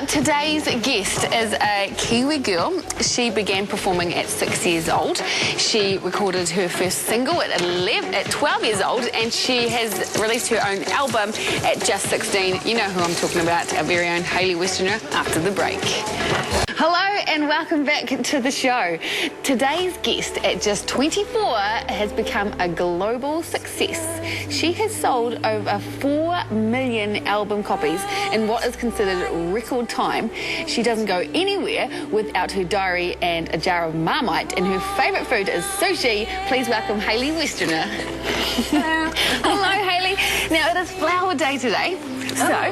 Today's guest is a Kiwi girl. She began performing at 6 years old. She recorded her first single at 12 years old, and she has released her own album at just 16. You know who I'm talking about, our very own Hayley Westenra, after the break. Hello and welcome back to the show. Today's guest at just 24 has become a global success. She has sold over 4 million album copies in what is considered record time. She doesn't go anywhere without her diary and a jar of Marmite, and her favourite food is sushi. Please welcome Hayley Westenra. Hello. Hello, Hayley. Now, it is Flower Day today, so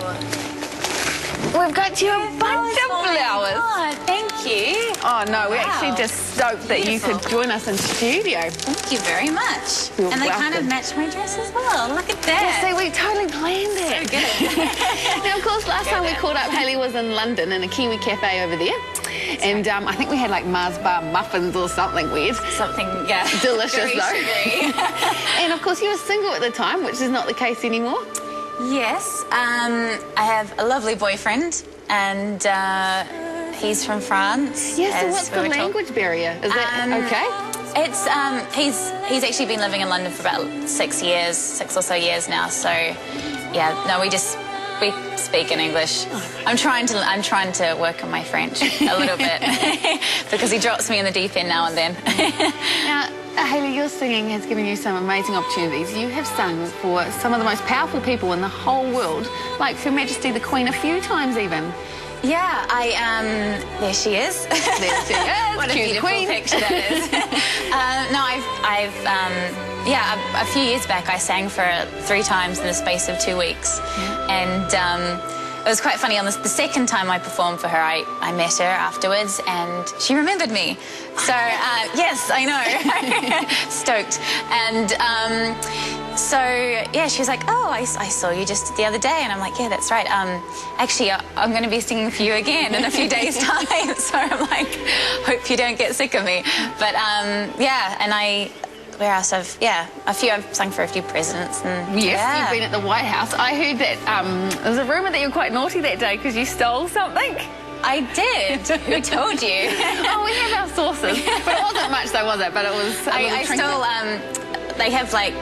we've got you a bunch of flowers. Oh, thank you. Oh, no, we're actually just stoked that you could join us in studio. Thank you very much. You're and they welcome. kind of match my dress as well. Look at that. See, we totally planned it. So good. Now, of course, last time we caught up, Hayley was in London in a Kiwi cafe over there. And I think we had like Mars bar muffins or something weird. Something, yeah. Delicious, very though. sugary. And, of course, you were single at the time, which is not the case anymore. Yes. I have a lovely boyfriend, and he's from France. Yeah, so what's the language barrier? Is that okay? It's he's actually been living in London for about 6 or so years now. So yeah, no, we speak in English. I'm trying to work on my French a little bit because he drops me in the deep end now and then. Now, Hayley, your singing has given you some amazing opportunities. You have sung for some of the most powerful people in the whole world, like Her Majesty the Queen a few times even. Yeah, there she is. There she is. What a beautiful picture that is. No, a few years back I sang for 3 times in the space of 2 weeks. And it was quite funny. On the second time I performed for her, I met her afterwards and she remembered me. So, yes, I know. Stoked. And so, yeah, she was like, oh, I saw you just the other day. And I'm like, yeah, that's right. Actually, I'm going to be singing for you again in a few days' time. So I'm like, hope you don't get sick of me. But, yeah, and where else? I've sung for a few presidents. And, yes, yeah. You've been at the White House. I heard that there's a rumour that you were quite naughty that day because you stole something. I did. Who told you? Oh, we have our sources. But it wasn't much though, was it? But it was I stole, they have like,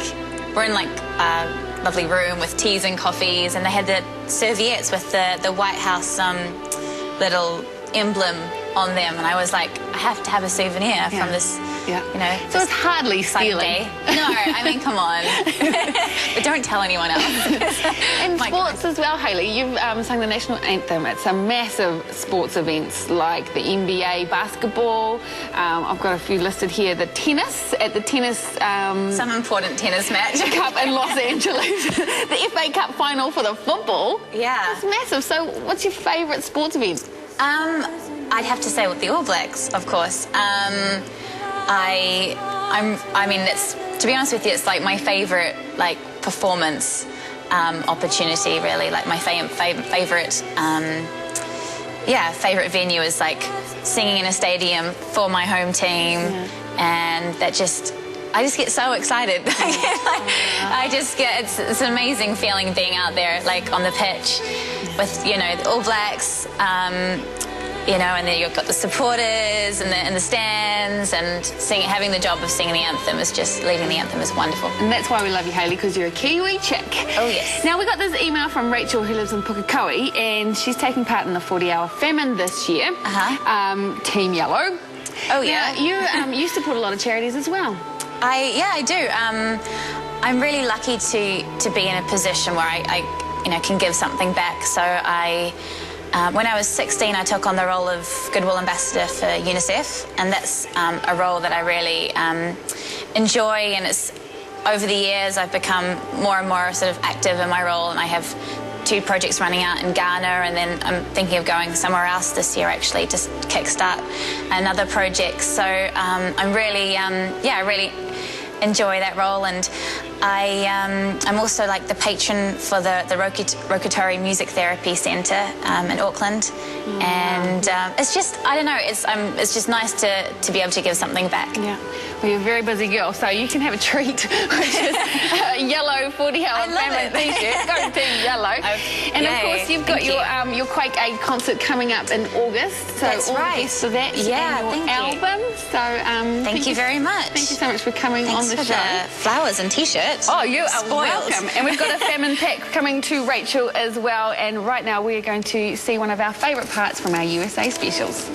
we're in like a lovely room with teas and coffees, and they had the serviettes with the White House little emblem on them, and I was like, I have to have a souvenir from this, you know. So it's hardly stealing. No, I mean, come on. But don't tell anyone else. In sports as well, Hayley, you've sung the national anthem at some massive sports events like the NBA basketball. I've got a few listed here. The tennis, at the tennis... some important tennis match. Cup in Los Angeles. The FA Cup final for the football. Yeah. It's massive. So what's your favourite sports event? I'd have to say with the All Blacks, of course. I mean, to be honest with you, it's like my favourite performance opportunity, really. Like my favourite venue is like singing in a stadium for my home team, and I just get so excited. It's an amazing feeling being out there, like on the pitch with, you know, the All Blacks, you know, and then you've got the supporters and the stands, and having the job of singing the anthem is just, leading the anthem is wonderful. And that's why we love you, Hayley, because you're a Kiwi chick. Oh, yes. Now, we got this email from Rachel, who lives in Pukekohe, and she's taking part in the 40-hour famine this year. Team Yellow. Oh, yeah. Now, you support a lot of charities as well. I do. I'm really lucky to be in a position where I can give something back. So when I was 16, I took on the role of Goodwill Ambassador for UNICEF, and that's a role that I really enjoy, and over the years I've become more and more sort of active in my role, and I have 2 projects running out in Ghana, and then I'm thinking of going somewhere else this year, actually, to kickstart another project. So I'm really, I really enjoy that role, and I'm also like the patron for the Rokotori Music Therapy Centre in Auckland, and it's just, I don't know, it's just nice to be able to give something back. Yeah. Well, you're a very busy girl, so you can have a treat, which is a yellow 40-hour family t-shirt. Go team yellow. And of course, you've got your Quake Aid concert coming up in August. So That's all right. the best for that. Yeah, and your thank album. you. So thank you very much. Thank you so much for coming on the for show. The flowers and t-shirts. Oh, you are Spoiled. welcome. And we've got a famine pack coming to Rachel as well. And right now, we're going to see one of our favourite parts from our USA specials.